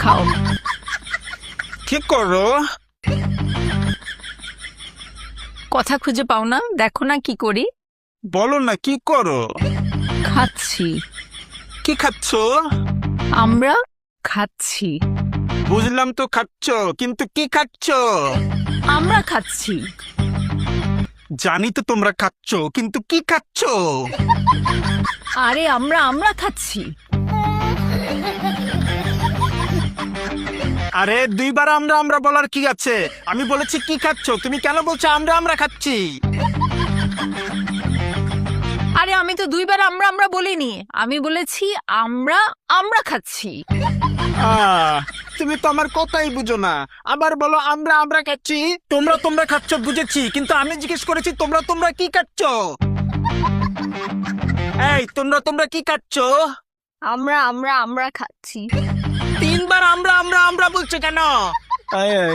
খাও। কি করো? কথা খুঁজে পাও না? দেখো না কি করি। বলো না কি করো? খাচ্ছি। কি খাচ্ছ? আমরা খাচ্ছি। বুঝলাম তো খাচ্ছ, কিন্তু কি খাচ্ছ? আমরা খাচ্ছি। জানি তো তোমরা খাচ্ছ, কিন্তু কি খাচ্ছ? আরে আমরা খাচ্ছি। আরে দুইবার আমরা বলার কি আছে? আমি বলেছি কি খাচ্ছ, তুমি কেন বলছো আমরা খাচ্ছি? আরে আমি তো দুইবার আমরা বলিনি, আমি বলেছি আমরা খাচ্ছি। তুমি তো আমার কথাই বুঝো না। আবার বলো আমরা খাচ্ছি। তোমরা খাচ্ছ বুঝেছি, কিন্তু আমি জিজ্ঞেস করেছি তোমরা কি খাচ্ছ? এই তোমরা কি খাচ্ছ? আমরা খাচ্ছি। তিনবার আমরা বলছো কেন?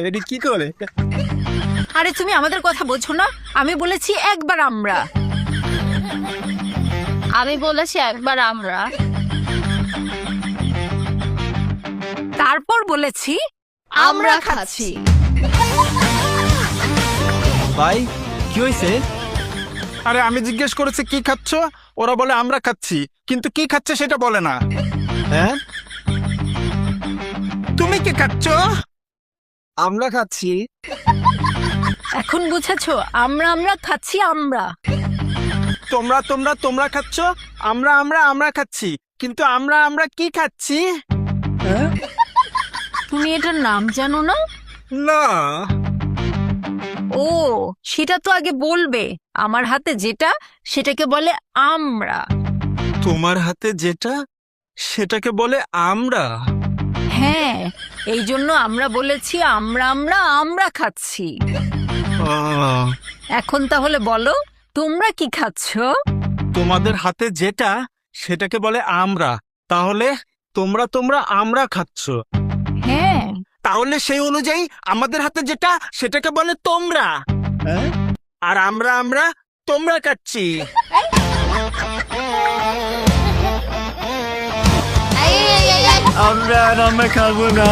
এটি কি করে? আরে তুমি আমাদের কথা বোঝো না? আমি বলেছি একবার আমরা। আমি বলেছি একবার আমরা। তারপর বলেছি আমরা খাচ্ছি। ভাই কি হয়েছে? আরে আমি জিজ্ঞেস করেছি কি খাচ্ছ, ওরা বলে আমরা খাচ্ছি, কিন্তু কি খাচ্ছে সেটা বলে না। হ্যাঁ তুমি কি খাচ্ছ? আমরা খাচ্ছি। এখন বুঝেছো? আমরা খাচ্ছি। আমরা তোমরা খাচ্ছ, আমরা খাচ্ছি, কিন্তু আমরা কি খাচ্ছি? হ্যাঁ? তুমি এটার নাম জানো না? না। ও, সেটা তো আগে বলবে। আমার হাতে যেটা সেটাকে বলে আমরা। তোমার হাতে যেটা সেটাকে বলে আমরা? হ্যাঁ, এই জন্য আমরা বলেছি আমরা খাচ্ছি। আহ, এখন তাহলে বলো তোমরা কি খাচ্ছ? তোমাদের হাতে যেটা সেটাকে বলে আমরা, তাহলে তোমরা আমরা খাচ্ছ। হ্যাঁ, তাহলে সেই অনুযায়ী আমাদের হাতে যেটা সেটাকে বলে তোমরা, হ্যাঁ? আর আমরা তোমরা খাচ্ছি। এই, এই, এই, এই, আমরা খাবো না।